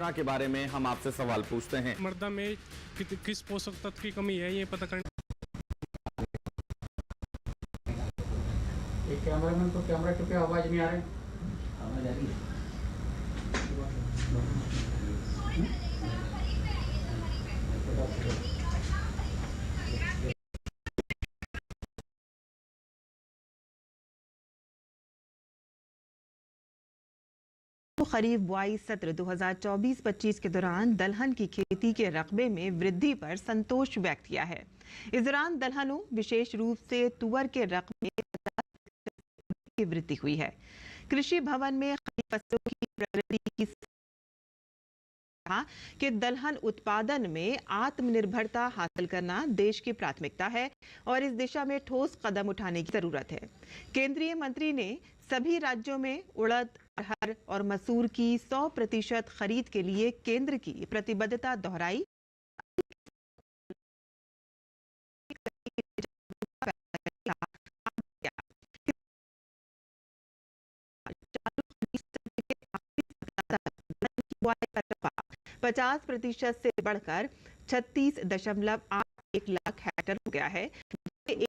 के बारे में हम आपसे सवाल पूछते हैं। मृदा में किस पोषक तत्व की कमी है, ये पता करना। कैमरामैन को कैमरा क्योंकि आवाज नहीं आ रही। आवाज आ रही है। खरीफ बुआई सत्र 2024-25 के दौरान दलहन की खेती के रकबे में वृद्धि पर संतोष व्यक्त किया है। इस दौरान दलहनों विशेष रूप से तुअर के रकबे की वृद्धि हुई है। कृषि भवन में खरीफ फसलों की प्रगति की कि दलहन उत्पादन में आत्मनिर्भरता हासिल करना देश की प्राथमिकता है और इस दिशा में ठोस कदम उठाने की जरूरत है। केंद्रीय मंत्री ने सभी राज्यों में उड़द, अरहर और मसूर की 100% खरीद के लिए केंद्र की प्रतिबद्धता दोहराई। रकबा 50% से बढ़कर 36.81 लाख हेक्टेयर हो गया है।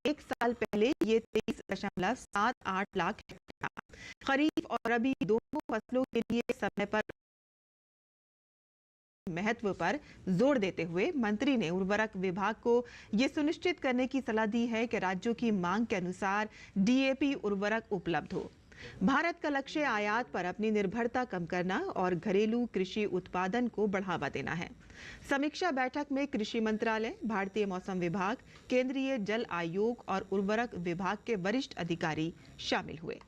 एक साल पहले ये 23.78 लाख हेक्टेयर था। खरीफ और रबी दोनों फसलों के लिए समय पर महत्व पर जोर देते हुए मंत्री ने उर्वरक विभाग को ये सुनिश्चित करने की सलाह दी है कि राज्यों की मांग के अनुसार डीएपी उर्वरक उपलब्ध हो। भारत का लक्ष्य आयात पर अपनी निर्भरता कम करना और घरेलू कृषि उत्पादन को बढ़ावा देना है। समीक्षा बैठक में कृषि मंत्रालय, भारतीय मौसम विभाग, केंद्रीय जल आयोग और उर्वरक विभाग के वरिष्ठ अधिकारी शामिल हुए।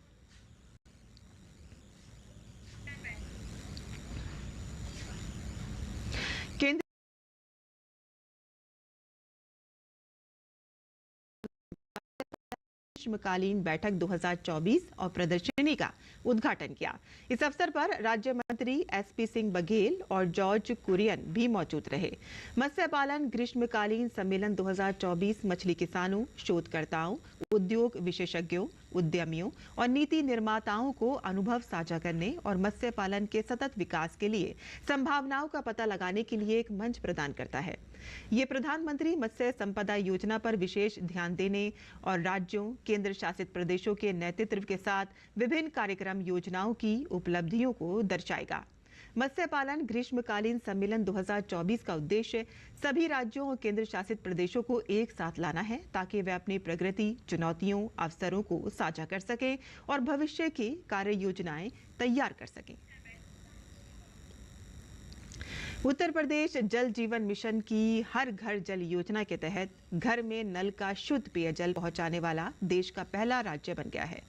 ग्रीष्मकालीन बैठक 2024 और प्रदर्शनी का उद्घाटन किया। इस अवसर पर राज्य मंत्री एसपी सिंह बघेल और जॉर्ज कुरियन भी मौजूद रहे। मत्स्य पालन ग्रीष्मकालीन सम्मेलन 2024 मछली किसानों, शोधकर्ताओं, उद्योग विशेषज्ञों, उद्यमियों और नीति निर्माताओं को अनुभव साझा करने और मत्स्य पालन के सतत विकास के लिए संभावनाओं का पता लगाने के लिए एक मंच प्रदान करता है। ये प्रधानमंत्री मत्स्य संपदा योजना पर विशेष ध्यान देने और राज्यों, केंद्र शासित प्रदेशों के नेतृत्व के साथ विभिन्न कार्यक्रम योजनाओं की उपलब्धियों को दर्शाएगा। मत्स्य पालन ग्रीष्मकालीन सम्मेलन 2024 का उद्देश्य सभी राज्यों और केंद्र शासित प्रदेशों को एक साथ लाना है ताकि वे अपनी प्रगति, चुनौतियों, अवसरों को साझा कर सकें और भविष्य की कार्य योजनाएं तैयार कर सकें। उत्तर प्रदेश जल जीवन मिशन की हर घर जल योजना के तहत घर में नल का शुद्ध पेयजल पहुंचाने वाला देश का पहला राज्य बन गया है।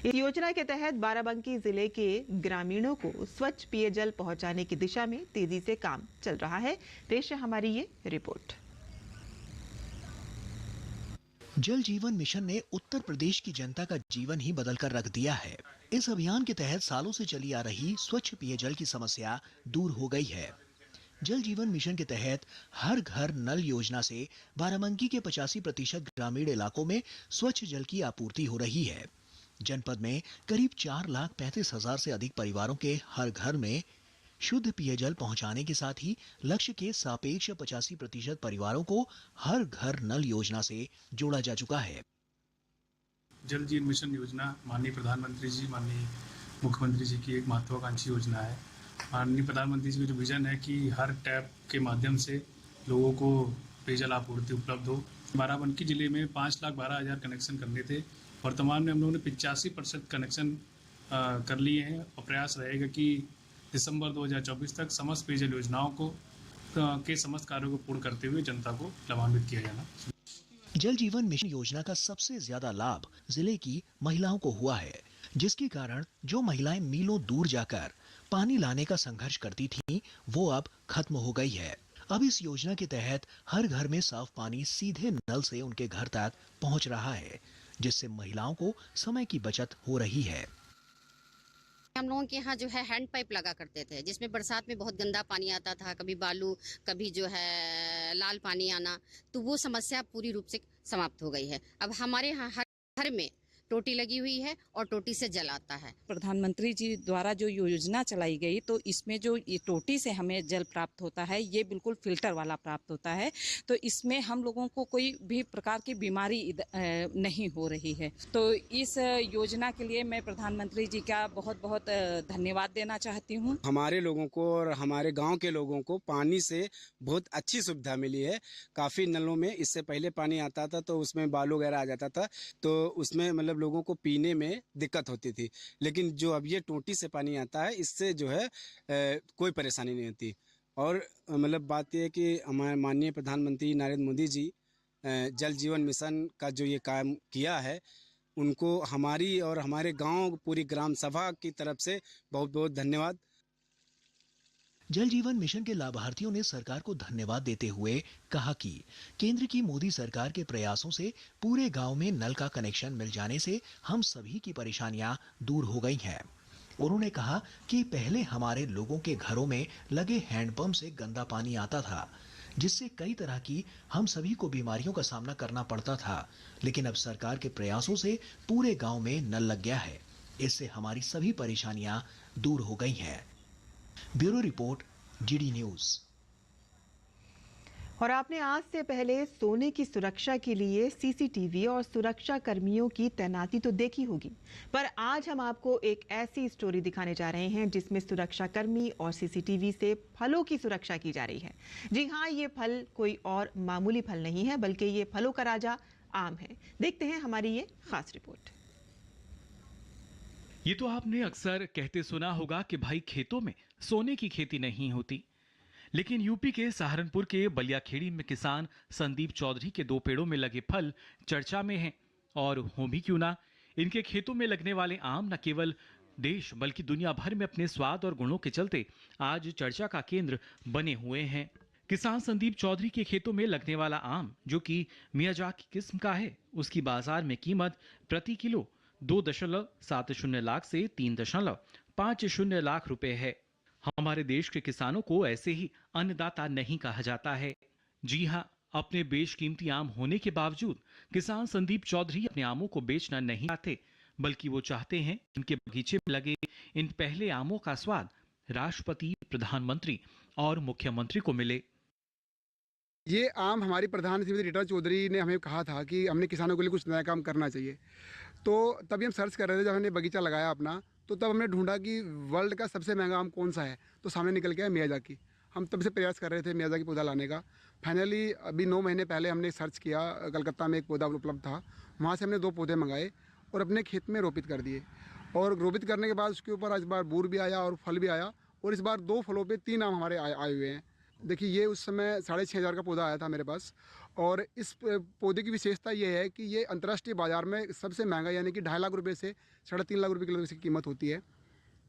इस योजना के तहत बाराबंकी जिले के ग्रामीणों को स्वच्छ पेयजल पहुंचाने की दिशा में तेजी से काम चल रहा है। पेश है हमारी ये रिपोर्ट। जल जीवन मिशन ने उत्तर प्रदेश की जनता का जीवन ही बदल कर रख दिया है। इस अभियान के तहत सालों से चली आ रही स्वच्छ पेयजल की समस्या दूर हो गई है। जल जीवन मिशन के तहत हर घर नल योजना से बाराबंकी के 85% ग्रामीण इलाकों में स्वच्छ जल की आपूर्ति हो रही है। जनपद में करीब 4,35,000 से अधिक परिवारों के हर घर में शुद्ध पेयजल पहुंचाने के साथ ही लक्ष्य के सापेक्ष 85% परिवारों को हर घर नल योजना से जोड़ा जा चुका है। जल जीवन मिशन योजना माननीय प्रधानमंत्री जी, माननीय मुख्यमंत्री जी की एक महत्वाकांक्षी योजना है। माननीय प्रधानमंत्री जी का जो विजन है कि हर टैप के माध्यम से लोगों को पेयजल आपूर्ति उपलब्ध हो। बाराबंकी जिले में 5,12,000 कनेक्शन करने थे। वर्तमान में हम लोगों ने 85% कनेक्शन कर लिए हैं और प्रयास रहेगा कि दिसंबर 2024 तक समस्त पेयजल योजनाओं को के समस्त कार्यों को पूर्ण करते हुए जनता को लाभान्वित किया जाना। जल जीवन मिशन योजना का सबसे ज्यादा लाभ जिले की महिलाओं को हुआ है, जिसके कारण जो महिलाएं मीलों दूर जाकर पानी लाने का संघर्ष करती थीं, वो अब खत्म हो गई है। अब इस योजना के तहत हर घर में साफ पानी सीधे नल से उनके घर तक पहुंच रहा है, जिससे महिलाओं को समय की बचत हो रही है। हम लोगों के यहाँ जो है हैंड पाइप लगा करते थे, जिसमें बरसात में बहुत गंदा पानी आता था, कभी बालू, कभी जो है लाल पानी आना, तो वो समस्या पूरी रूप से समाप्त हो गई है। अब हमारे यहाँ हर घर में टोटी लगी हुई है और टोटी से जल आता है। प्रधानमंत्री जी द्वारा जो योजना चलाई गई तो इसमें जो ये टोटी से हमें जल प्राप्त होता है ये बिल्कुल फिल्टर वाला प्राप्त होता है, तो इसमें हम लोगों को कोई भी प्रकार की बीमारी नहीं हो रही है। तो इस योजना के लिए मैं प्रधानमंत्री जी का बहुत बहुत धन्यवाद देना चाहती हूँ। हमारे लोगों को और हमारे गांव के लोगों को पानी से बहुत अच्छी सुविधा मिली है। काफ़ी नलों में इससे पहले पानी आता था तो उसमें बालू वगैरह आ जाता था, तो उसमें मतलब लोगों को पीने में दिक्कत होती थी। लेकिन जो अब ये टोटी से पानी आता है इससे जो है कोई परेशानी नहीं होती। और मतलब बात यह है कि हमारे माननीय प्रधानमंत्री नरेंद्र मोदी जी जल जीवन मिशन का जो ये काम किया है उनको हमारी और हमारे गांव पूरी ग्राम सभा की तरफ से बहुत बहुत धन्यवाद। जल जीवन मिशन के लाभार्थियों ने सरकार को धन्यवाद देते हुए कहा कि केंद्र की मोदी सरकार के प्रयासों से पूरे गांव में नल का कनेक्शन मिल जाने से हम सभी की परेशानियां दूर हो गई हैं। उन्होंने कहा कि पहले हमारे लोगों के घरों में लगे हैंडपंप से गंदा पानी आता था, जिससे कई तरह की हम सभी को बीमारियों का सामना करना पड़ता था। लेकिन अब सरकार के प्रयासों से पूरे गांव में नल लग गया है, इससे हमारी सभी परेशानियां दूर हो गई हैं। Bureau report, GD news. और आपने आज से पहले सोने की सुरक्षा के लिए सीसीटीवी और सुरक्षा कर्मियों की तैनाती तो देखी होगी, पर आज हम आपको एक ऐसी स्टोरी दिखाने जा रहे हैं जिसमें सुरक्षा कर्मी और सीसीटीवी से फलों की सुरक्षा की जा रही है। जी हाँ, ये फल कोई और मामूली फल नहीं है, बल्कि ये फलों का राजा आम है। देखते हैं हमारी ये खास रिपोर्ट। ये तो आपने अक्सर कहते सुना होगा कि भाई खेतों में सोने की खेती नहीं होती, लेकिन यूपी के सहारनपुर के बलियाखेड़ी में किसान संदीप चौधरी के 2 पेड़ों में लगे फल चर्चा में हैं। और हो भी क्यों ना, इनके खेतों में लगने वाले आम न केवल देश बल्कि दुनिया भर में अपने स्वाद और गुणों के चलते आज चर्चा का केंद्र बने हुए हैं। किसान संदीप चौधरी के खेतों में लगने वाला आम, जो कि मियाजाकी किस्म का है, उसकी बाजार में कीमत प्रति किलो 2.70 लाख से 3.50 लाख रुपए है। हमारे देश के किसानों को ऐसे ही अन्नदाता नहीं कहा जाता है। जी हाँ, अपने बेशकीमती आम होने के बावजूद किसान संदीप चौधरी अपने आमों को बेचना नहीं चाहते, बल्कि वो चाहते हैं इनके बगीचे में लगे इन पहले आमों का स्वाद राष्ट्रपति, प्रधानमंत्री और मुख्यमंत्री को मिले। ये आम हमारी प्रधान श्रीमती रीटा चौधरी ने हमें कहा था कि हमने किसानों के लिए कुछ नया काम करना चाहिए, तो तभी हम सर्च कर रहे थे। जब हमने बगीचा लगाया अपना, तो तब हमने ढूंढा कि वर्ल्ड का सबसे महंगा आम कौन सा है, तो सामने निकल के आया मियाजाकी। हम तब से प्रयास कर रहे थे मियाजाकी पौधा लाने का। फाइनली अभी 9 महीने पहले हमने सर्च किया, कलकत्ता में एक पौधा उपलब्ध था, वहाँ से हमने 2 पौधे मंगाए और अपने खेत में रोपित कर दिए। और रोपित करने के बाद उसके ऊपर इस बार बूर भी आया और फल भी आया, और इस बार 2 फलों पे 3 आम हमारे आए हुए हैं। देखिए, ये उस समय 6,500 का पौधा आया था मेरे पास, और इस पौधे की विशेषता ये है कि ये अंतर्राष्ट्रीय बाज़ार में सबसे महंगा, यानी कि 2.5 लाख रुपये से 3.5 लाख रुपये किलो इसकी कीमत होती है।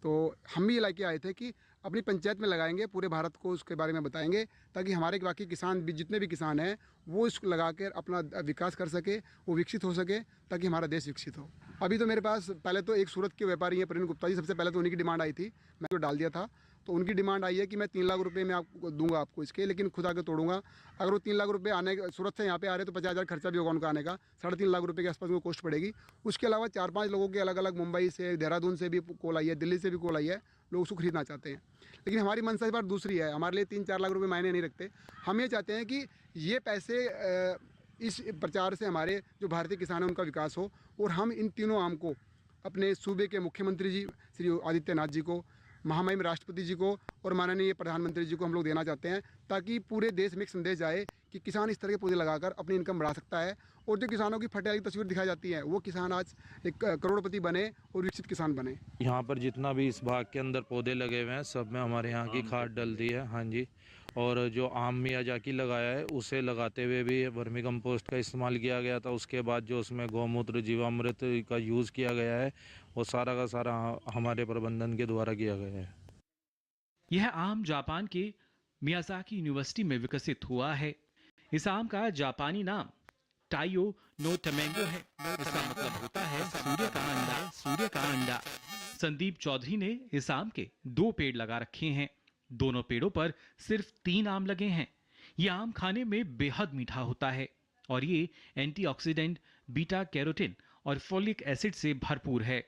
तो हम भी ये लेके आए थे कि अपनी पंचायत में लगाएंगे, पूरे भारत को उसके बारे में बताएंगे, ताकि हमारे बाकी किसान भी, जितने भी किसान हैं, वो इसको लगा कर अपना विकास कर सके, वो विकसित हो सके, ताकि हमारा देश विकसित हो। अभी तो मेरे पास पहले तो एक सूरत के व्यापारी हैं, प्रवीण गुप्ता जी, सबसे पहले तो उन्हीं की डिमांड आई थी, मैं तो डाल दिया था। तो उनकी डिमांड आई है कि मैं 3 लाख रुपए में आपको दूंगा आपको इसके, लेकिन खुद आके तोड़ूंगा। अगर वो 3 लाख रुपए आने, सूरत से यहाँ पे आ रहे तो 50,000 खर्चा भी होगा उनका आने का, 3.5 लाख रुपए के आसपास उनको कॉस्ट पड़ेगी। उसके अलावा 4-5 लोगों के अलग अलग, मुंबई से, देहरादून से भी कॉल आई है, दिल्ली से भी कॉल आई है, लोग उसको खरीदना चाहते हैं। लेकिन हमारी मंशा इस बार दूसरी है, हमारे लिए 3-4 लाख रुपये मायने नहीं रखते। हम ये चाहते हैं कि ये पैसे इस प्रचार से हमारे जो भारतीय किसान हैं उनका विकास हो, और हम इन तीनों आम को अपने सूबे के मुख्यमंत्री जी श्री आदित्यनाथ जी को, महामहिम राष्ट्रपति जी को और माननीय प्रधानमंत्री जी को हम लोग देना चाहते हैं, ताकि पूरे देश में एक संदेश जाए कि किसान इस तरह के पौधे लगाकर अपनी इनकम बढ़ा सकता है। और जो किसानों की फटे वाली तस्वीर दिखाई जाती है, वो किसान आज एक करोड़पति बने और विकसित किसान बने। यहाँ पर जितना भी इस भाग के अंदर पौधे लगे हुए हैं, सब में हमारे यहाँ की खाद डलती है। हाँ जी, और जो आम मियाजाकी लगाया है, उसे लगाते हुए भी वर्मी कंपोस्ट का इस्तेमाल किया गया था। उसके बाद जो उसमें गौमूत्र, जीवामृत का यूज़ किया गया है, वो सारा का सारा हमारे प्रबंधन के द्वारा किया गया है। यह आम जापान के मियाजाकी यूनिवर्सिटी में विकसित हुआ है। इस आम का जापानी नाम टाइयो नो टमेंगो है। इसका मतलब होता है सूर्य का अंडा, सूर्य का अंडा। संदीप चौधरी ने इस आम के 2 पेड़ लगा रखे हैं। दोनों पेड़ों पर सिर्फ 3 आम लगे हैं। ये आम खाने में बेहद मीठा होता है और ये एंटीऑक्सीडेंट, बीटा कैरोटीन और फोलिक एसिड से भरपूर है।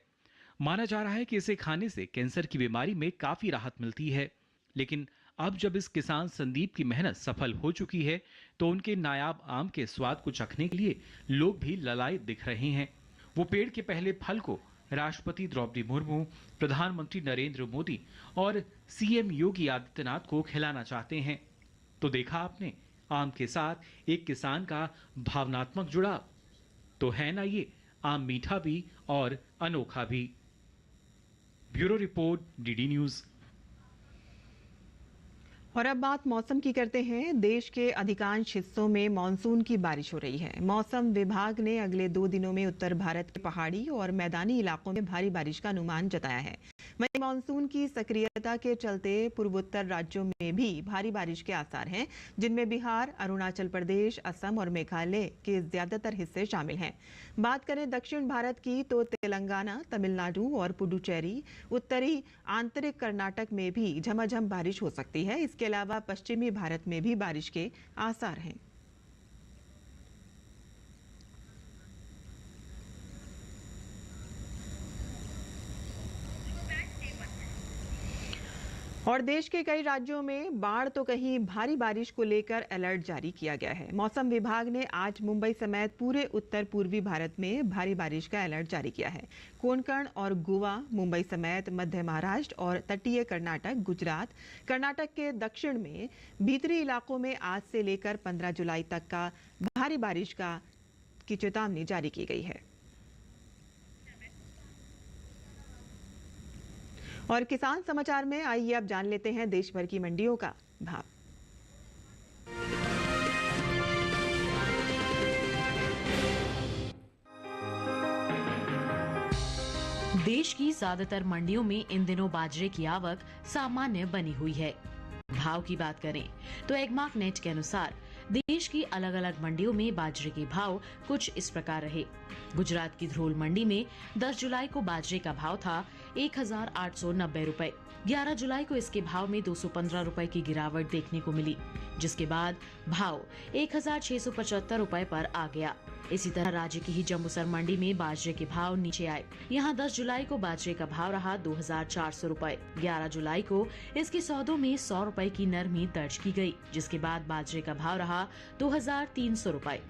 माना जा रहा है कि इसे खाने से कैंसर की बीमारी में काफी राहत मिलती है। लेकिन अब जब इस किसान संदीप की मेहनत सफल हो चुकी है तो उनके नायाब आम के स्वाद को चखने के लिए लोग भी ललायत दिख रहे हैं। वो पेड़ के पहले फल को राष्ट्रपति द्रौपदी मुर्मू, प्रधानमंत्री नरेंद्र मोदी और सीएम योगी आदित्यनाथ को खिलाना चाहते हैं। तो देखा आपने आम के साथ एक किसान का भावनात्मक जुड़ाव। तो है ना ये आम मीठा भी और अनोखा भी। Bureau report, DD news. और अब बात मौसम की करते हैं। देश के अधिकांश हिस्सों में मानसून की बारिश हो रही है। मौसम विभाग ने अगले 2 दिनों में उत्तर भारत के पहाड़ी और मैदानी इलाकों में भारी बारिश का अनुमान जताया है। वहीं मानसून की सक्रियता के चलते पूर्वोत्तर राज्यों में भी भारी बारिश के आसार हैं, जिनमें बिहार, अरुणाचल प्रदेश, असम और मेघालय के ज्यादातर हिस्से शामिल हैं। बात करें दक्षिण भारत की तो तेलंगाना, तमिलनाडु और पुडुचेरी, उत्तरी आंतरिक कर्नाटक में भी झमाझम बारिश हो सकती है। इसके अलावा पश्चिमी भारत में भी बारिश के आसार हैं। और देश के कई राज्यों में बाढ़ तो कहीं भारी बारिश को लेकर अलर्ट जारी किया गया है। मौसम विभाग ने आज मुंबई समेत पूरे उत्तर पूर्वी भारत में भारी बारिश का अलर्ट जारी किया है। कोंकण और गोवा, मुंबई समेत मध्य महाराष्ट्र और तटीय कर्नाटक, गुजरात, कर्नाटक के दक्षिण में भीतरी इलाकों में आज से लेकर 15 जुलाई तक का भारी बारिश की चेतावनी जारी की गई है। और किसान समाचार में आइए अब जान लेते हैं देश भर की मंडियों का भाव। देश की ज्यादातर मंडियों में इन दिनों बाजरे की आवक सामान्य बनी हुई है। भाव की बात करें तो एगमार्क नेट के अनुसार देश की अलग अलग मंडियों में बाजरे के भाव कुछ इस प्रकार रहे। गुजरात की ध्रोल मंडी में 10 जुलाई को बाजरे का भाव था 1890 रुपए। 11 जुलाई को इसके भाव में 215 रुपए की गिरावट देखने को मिली, जिसके बाद भाव 1675 रुपए पर आ गया। इसी तरह राज्य की ही जम्मूसर मंडी में बाजरे के भाव नीचे आए। यहाँ 10 जुलाई को बाजरे का भाव रहा 2400 रुपए। 11 जुलाई को इसके सौदों में 100 रुपए की नरमी दर्ज की गई, जिसके बाद बाजरे का भाव रहा 2300 रुपए।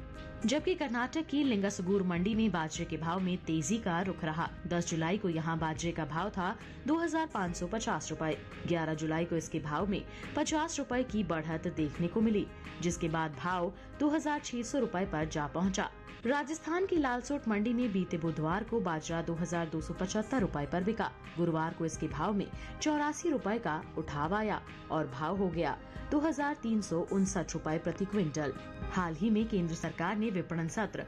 जबकि कर्नाटक की लिंगसगूर मंडी में बाजरे के भाव में तेजी का रुख रहा। 10 जुलाई को यहाँ बाजरे का भाव था 2550 रुपए। 11 जुलाई को इसके भाव में 50 रुपए की बढ़त देखने को मिली, जिसके बाद भाव 2600 रुपए पर जा पहुंचा। राजस्थान की लालसोट मंडी में बीते बुधवार को बाजरा 2275 रुपए पर बिका। गुरुवार को इसके भाव में 84 रुपए का उठाव आया और भाव हो गया 2359 रुपए प्रति क्विंटल। हाल ही में केंद्र सरकार ने विपणन सत्र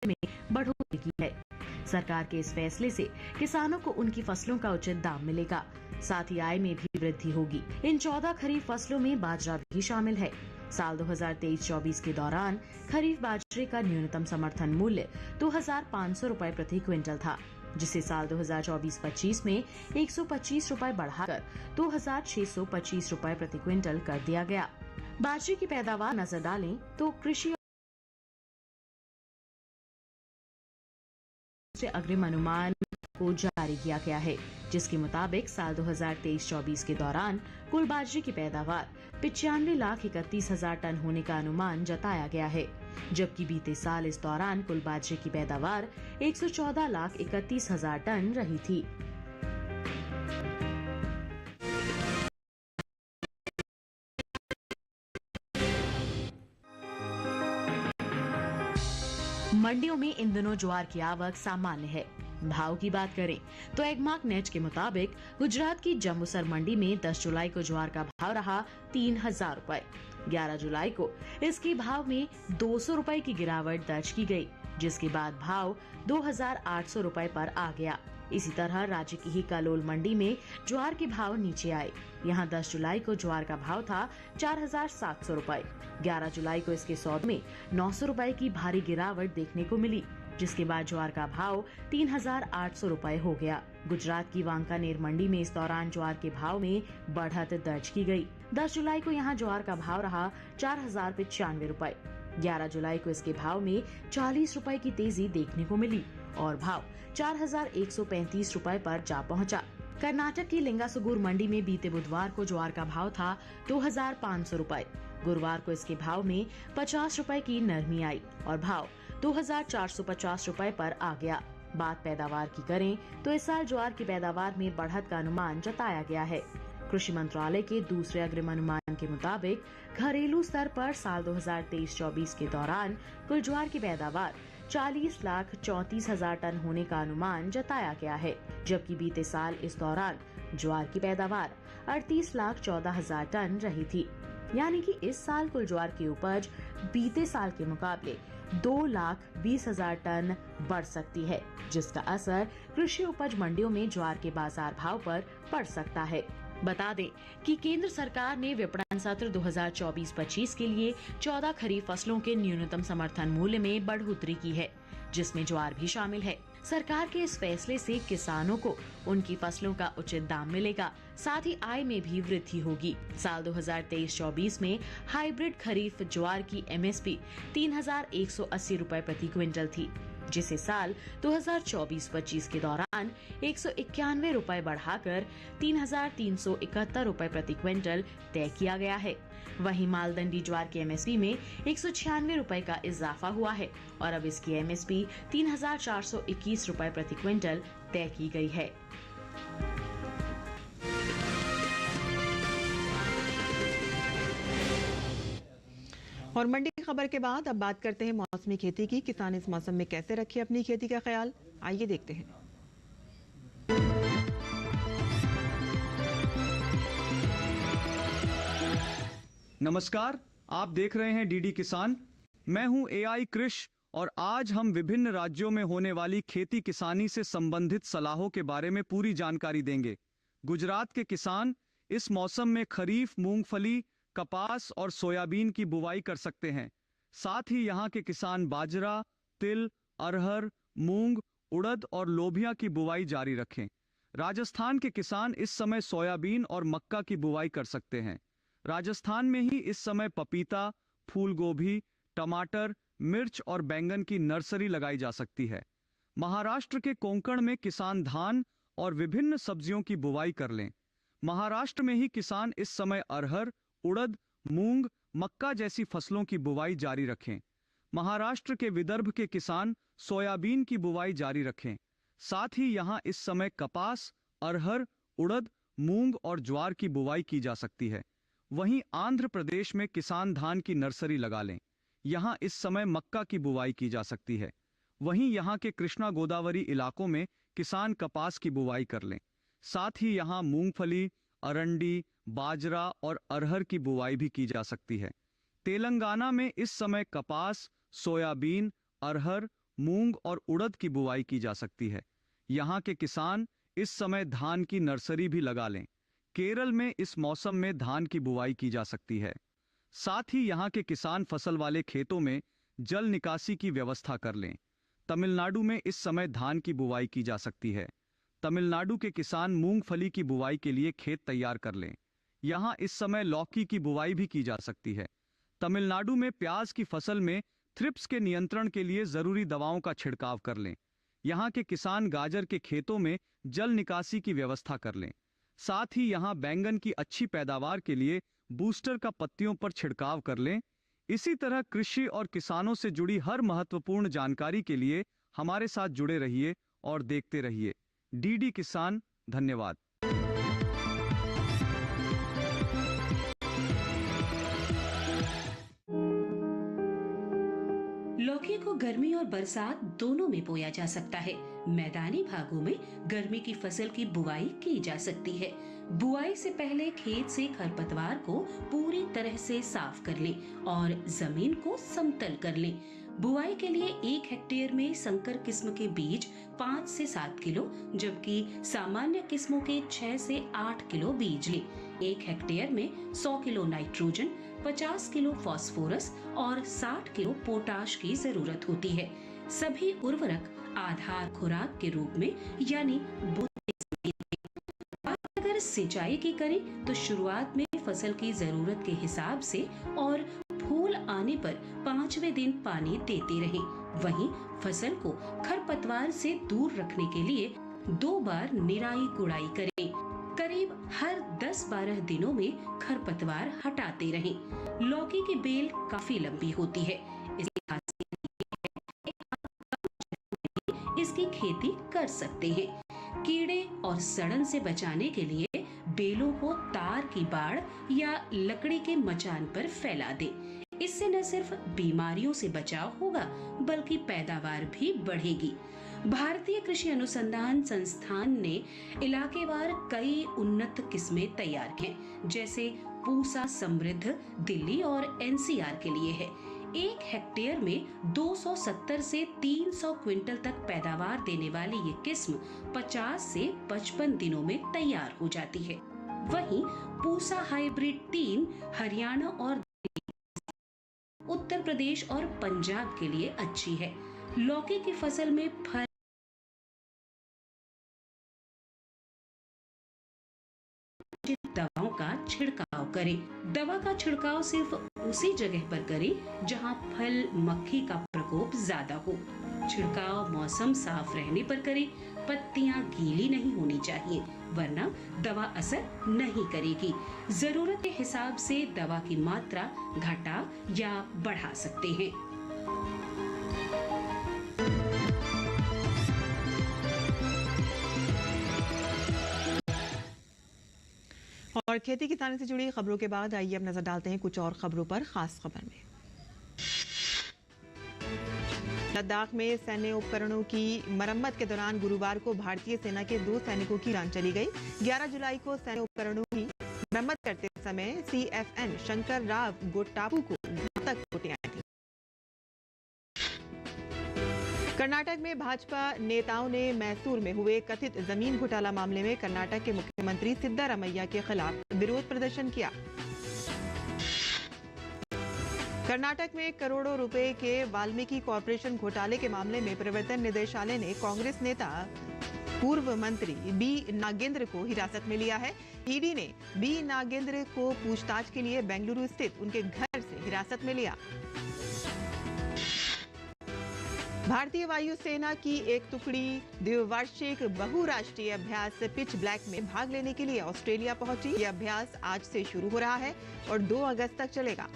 में बढ़ोतरी की है। सरकार के इस फैसले से किसानों को उनकी फसलों का उचित दाम मिलेगा, साथ ही आय में भी वृद्धि होगी। इन 14 खरीफ फसलों में बाजरा भी शामिल है। साल 2023-24 के दौरान खरीफ बाजरे का न्यूनतम समर्थन मूल्य 2500 रुपए प्रति क्विंटल था, जिसे साल 2024-25 में 125 रुपए बढ़ाकर 2625 रुपए प्रति क्विंटल कर दिया गया। बाजरे की पैदावार नजर डालें तो कृषि से अग्रिम अनुमान को जारी किया गया है, जिसके मुताबिक साल 2023-24 के दौरान कुल बाजरे की पैदावार 95,31,000 टन होने का अनुमान जताया गया है, जबकि बीते साल इस दौरान कुल बाजरे की पैदावार 114,31,000 टन रही थी। मंडियों में इन दिनों ज्वार की आवक सामान्य है। भाव की बात करें तो एगमार्क नेट के मुताबिक गुजरात की जम्मूसर मंडी में 10 जुलाई को ज्वार का भाव रहा 3000 रुपए। 11 जुलाई को इसके भाव में 200 रुपए की गिरावट दर्ज की गई, जिसके बाद भाव 2800 रुपए पर आ गया। इसी तरह राज्य की ही कलोल मंडी में ज्वार के भाव नीचे आए। यहाँ 10 जुलाई को ज्वार का भाव था 4700 रुपए। 11 जुलाई को इसके सौदे में 900 रुपए की भारी गिरावट देखने को मिली, जिसके बाद ज्वार का भाव 3800 रुपए हो गया। गुजरात की वांकानेर मंडी में इस दौरान ज्वार के भाव में बढ़त दर्ज की गई। 10 जुलाई को यहाँ ज्वार का भाव रहा 4095 रुपए। 11 जुलाई को इसके भाव में 40 रुपए की तेजी देखने को मिली और भाव 4,135 रुपए पर जा पहुंचा। कर्नाटक की लिंगासुगूर मंडी में बीते बुधवार को ज्वार का भाव था 2,500 रुपए। गुरुवार को इसके भाव में 50 रुपए की नरमी आई और भाव 2,450 रुपए पर आ गया। बात पैदावार की करें तो इस साल ज्वार की पैदावार में बढ़त का अनुमान जताया गया है। कृषि मंत्रालय के दूसरे अग्रिम अनुमान के मुताबिक घरेलू स्तर पर साल 2023-24 के दौरान कुल ज्वार की पैदावार 40,34,000 टन होने का अनुमान जताया गया है, जबकि बीते साल इस दौरान ज्वार की पैदावार 38,14,000 टन रही थी। यानी कि इस साल कुल ज्वार की उपज बीते साल के मुकाबले 2,20,000 टन बढ़ सकती है, जिसका असर कृषि उपज मंडियों में ज्वार के बाजार भाव पर पड़ सकता है। बता दें कि केंद्र सरकार ने विपणन सत्र 2024-25 के लिए 14 खरीफ फसलों के न्यूनतम समर्थन मूल्य में बढ़ोतरी की है, जिसमें ज्वार भी शामिल है। सरकार के इस फैसले से किसानों को उनकी फसलों का उचित दाम मिलेगा, साथ ही आय में भी वृद्धि होगी। साल 2023-24 में हाइब्रिड खरीफ ज्वार की MSP 3,180 रुपए प्रति क्विंटल थी, जिसे साल 2024-25 के दौरान 191 रुपए बढ़ाकर 3,371 रुपए प्रति क्विंटल तय किया गया है। वहीं मालदंडी ज्वार के MSP में 196 रुपए का इजाफा हुआ है और अब इसकी MSP 3,421 रुपए प्रति क्विंटल तय की गई है। और मंडी की खबर के बाद अब बात करते हैं मौसमी खेती की। किसान इस मौसम में कैसे रखे अपनी खेती का ख्याल, आइए देखते हैं। नमस्कार, आप देख रहे हैं डीडी किसान। मैं हूं AI कृषि और आज हम विभिन्न राज्यों में होने वाली खेती किसानी से संबंधित सलाहों के बारे में पूरी जानकारी देंगे। गुजरात के किसान इस मौसम में खरीफ मूंगफली, कपास और सोयाबीन की बुवाई कर सकते हैं। साथ ही यहाँ के किसान बाजरा, तिल, अरहर, मूंग, उड़द और लोबिया की बुवाई जारी रखें। राजस्थान के किसान इस समय सोयाबीन और मक्का की बुवाई कर सकते हैं। राजस्थान में ही इस समय पपीता, फूल गोभी, टमाटर, मिर्च और बैंगन की नर्सरी लगाई जा सकती है। महाराष्ट्र के कोंकण में किसान धान और विभिन्न सब्जियों की बुवाई कर लें। महाराष्ट्र में ही किसान इस समय अरहर, उड़द, मूंग, मक्का जैसी फसलों की बुवाई जारी रखें। महाराष्ट्र के विदर्भ के किसान सोयाबीन की बुवाई जारी रखें। साथ ही यहाँ इस समय कपास, अरहर, उड़द, मूंग और ज्वार की बुवाई की जा सकती है। वहीं आंध्र प्रदेश में किसान धान की नर्सरी लगा लें। यहाँ इस समय मक्का की बुवाई की जा सकती है। वहीं यहाँ के कृष्णा गोदावरी इलाकों में किसान कपास की बुवाई कर लें। साथ ही यहाँ मूंगफली, अरंडी, बाजरा और अरहर की बुवाई भी की जा सकती है। तेलंगाना में इस समय कपास, सोयाबीन, अरहर, मूंग और उड़द की बुवाई की जा सकती है। यहाँ के किसान इस समय धान की नर्सरी भी लगा लें। केरल में इस मौसम में धान की बुवाई की जा सकती है। साथ ही यहाँ के किसान फसल वाले खेतों में जल निकासी की व्यवस्था कर लें। तमिलनाडु में इस समय धान की बुवाई की जा सकती है। तमिलनाडु के किसान मूंगफली की बुवाई के लिए खेत तैयार कर लें। यहाँ इस समय लौकी की बुवाई भी की जा सकती है। तमिलनाडु में प्याज की फसल में थ्रिप्स के नियंत्रण के लिए जरूरी दवाओं का छिड़काव कर लें। यहाँ के किसान गाजर के खेतों में जल निकासी की व्यवस्था कर लें। साथ ही यहाँ बैंगन की अच्छी पैदावार के लिए बूस्टर का पत्तियों पर छिड़काव कर लें। इसी तरह कृषि और किसानों से जुड़ी हर महत्वपूर्ण जानकारी के लिए हमारे साथ जुड़े रहिए और देखते रहिए डीडी किसान। धन्यवाद। लौकी को गर्मी और बरसात दोनों में बोया जा सकता है। मैदानी भागों में गर्मी की फसल की बुआई की जा सकती है। बुआई से पहले खेत से खरपतवार को पूरी तरह से साफ कर लें और जमीन को समतल कर लें। बुआई के लिए 1 हेक्टेयर में संकर किस्म के बीज 5 से 7 किलो, जबकि सामान्य किस्मों के 6 से 8 किलो बीज लें। 1 हेक्टेयर में 100 किलो नाइट्रोजन, 50 किलो फास्फोरस और 60 किलो पोटाश की जरूरत होती है। सभी उर्वरक आधार खुराक के रूप में यानी अगर सिंचाई की करें तो शुरुआत में फसल की जरूरत के हिसाब से और फूल आने पर 5वें दिन पानी देते रहें। वहीं फसल को खरपतवार से दूर रखने के लिए 2 बार निराई गुड़ाई करें। करीब हर 10-12 दिनों में खरपतवार हटाते रहें। लौकी की बेल काफी लंबी होती है, इसकी खेती कर सकते हैं। कीड़े और सड़न से बचाने के लिए बेलों को तार की बाड़ या लकड़ी के मचान पर फैला दें। इससे न सिर्फ बीमारियों से बचाव होगा बल्कि पैदावार भी बढ़ेगी। भारतीय कृषि अनुसंधान संस्थान ने इलाकेवार कई उन्नत किस्में तैयार की हैं, जैसे पूसा समृद्ध दिल्ली और एनसीआर के लिए है। 1 हेक्टेयर में 270 से 300 क्विंटल तक पैदावार देने वाली ये किस्म 50 से 55 दिनों में तैयार हो जाती है। वहीं पूसा हाइब्रिड 3 हरियाणा और उत्तर प्रदेश और पंजाब के लिए अच्छी है। लौकी की फसल में फल दवाओं का छिड़काव करें। दवा का छिड़काव सिर्फ उसी जगह पर करें जहां फल मक्खी का प्रकोप ज्यादा हो। छिड़काव मौसम साफ रहने पर करें। पत्तियां गीली नहीं होनी चाहिए, वरना दवा असर नहीं करेगी। जरूरत के हिसाब से दवा की मात्रा घटा या बढ़ा सकते हैं। और खेती किसानी से जुड़ी खबरों के बाद आइए अब नजर डालते हैं कुछ और खबरों पर। खास खबर में लद्दाख में सैन्य उपकरणों की मरम्मत के दौरान गुरुवार को भारतीय सेना के 2 सैनिकों की जान चली गई। 11 जुलाई को सैन्य उपकरणों की मरम्मत करते समय CFN शंकर राव गोटापू को घातक चोटें आई थी। कर्नाटक में भाजपा नेताओं ने मैसूर में हुए कथित जमीन घोटाला मामले में कर्नाटक के मुख्यमंत्री सिद्धारमैया के खिलाफ विरोध प्रदर्शन किया। कर्नाटक में करोड़ों रुपए के वाल्मीकि कॉरपोरेशन घोटाले के मामले में प्रवर्तन निदेशालय ने कांग्रेस नेता पूर्व मंत्री बी नागेंद्र को हिरासत में लिया है। ईडी ने बी नागेंद्र को पूछताछ के लिए बेंगलुरु स्थित उनके घर से हिरासत में लिया। भारतीय वायुसेना की एक टुकड़ी द्विवार्षिक बहुराष्ट्रीय अभ्यास पिच ब्लैक में भाग लेने के लिए ऑस्ट्रेलिया पहुंची। यह अभ्यास आज से शुरू हो रहा है और 2 अगस्त तक चलेगा।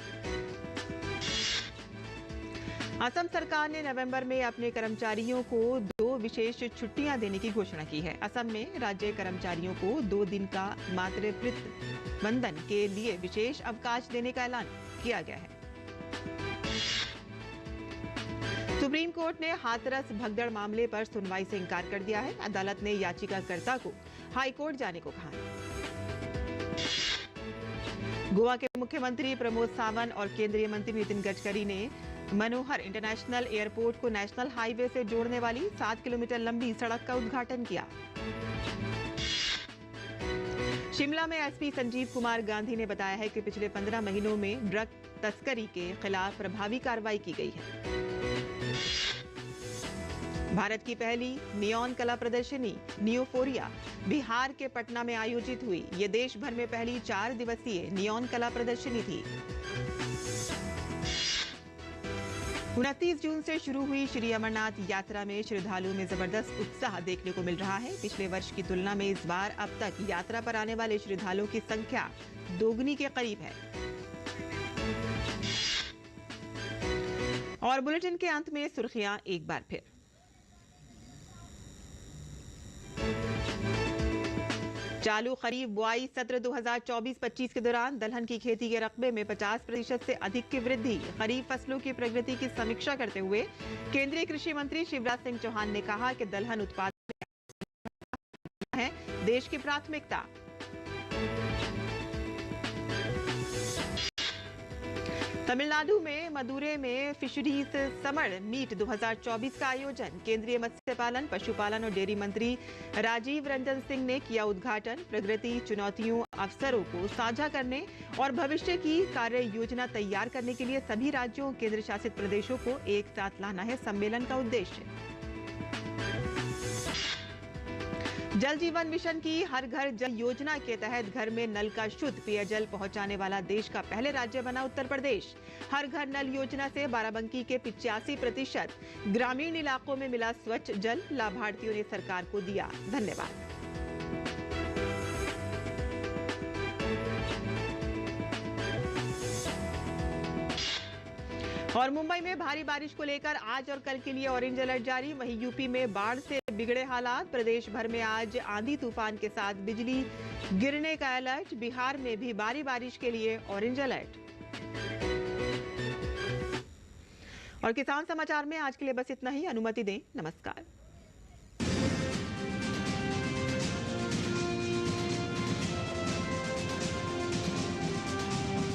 असम सरकार ने नवंबर में अपने कर्मचारियों को 2 विशेष छुट्टियां देने की घोषणा की है। असम में राज्य कर्मचारियों को 2 दिन का मातृत्व वंदन के लिए विशेष अवकाश देने का ऐलान किया गया है। सुप्रीम कोर्ट ने हाथरस भगदड़ मामले पर सुनवाई से इनकार कर दिया है। अदालत ने याचिकाकर्ता को हाई कोर्ट जाने को कहा है। गोवा के मुख्यमंत्री प्रमोद सावंत और केंद्रीय मंत्री नितिन गडकरी ने मनोहर इंटरनेशनल एयरपोर्ट को नेशनल हाईवे से जोड़ने वाली 7 किलोमीटर लंबी सड़क का उद्घाटन किया। शिमला में एसपी संजीव कुमार गांधी ने बताया है कि पिछले 15 महीनों में ड्रग तस्करी के खिलाफ प्रभावी कार्रवाई की गई है। भारत की पहली नियॉन कला प्रदर्शनी नियोफोरिया बिहार के पटना में आयोजित हुई। ये देश भर में पहली 4 दिवसीय नियॉन कला प्रदर्शनी थी। 29 जून से शुरू हुई श्री अमरनाथ यात्रा में श्रद्धालुओं में जबरदस्त उत्साह देखने को मिल रहा है। पिछले वर्ष की तुलना में इस बार अब तक यात्रा पर आने वाले श्रद्धालुओं की संख्या दोगुनी के करीब है। और बुलेटिन के अंत में सुर्खियां एक बार फिर। चालू खरीफ बुआई सत्र 2024-25 के दौरान दलहन की खेती के रकबे में 50% से अधिक की वृद्धि। खरीफ फसलों की प्रगति की समीक्षा करते हुए केंद्रीय कृषि मंत्री शिवराज सिंह चौहान ने कहा कि दलहन उत्पादन है देश की प्राथमिकता। तमिलनाडु में मदुरै में फिशरीज समर मीट 2024 का आयोजन। केंद्रीय मत्स्य पालन, पशुपालन और डेयरी मंत्री राजीव रंजन सिंह ने किया उद्घाटन। प्रगति, चुनौतियों, अवसरों को साझा करने और भविष्य की कार्य योजना तैयार करने के लिए सभी राज्यों और केंद्र शासित प्रदेशों को एक साथ लाना है सम्मेलन का उद्देश्य। जल जीवन मिशन की हर घर जल योजना के तहत घर में नल का शुद्ध पेयजल पहुंचाने वाला देश का पहले राज्य बना उत्तर प्रदेश। हर घर नल योजना से बाराबंकी के 85% ग्रामीण इलाकों में मिला स्वच्छ जल। लाभार्थियों ने सरकार को दिया धन्यवाद। और मुंबई में भारी बारिश को लेकर आज और कल के लिए ऑरेंज अलर्ट जारी। वहीं यूपी में बाढ़ से बिगड़े हालात। प्रदेश भर में आज आंधी तूफान के साथ बिजली गिरने का अलर्ट। बिहार में भी भारी बारिश के लिए ऑरेंज अलर्ट। और किसान समाचार में आज के लिए बस इतना ही। अनुमति दें, नमस्कार।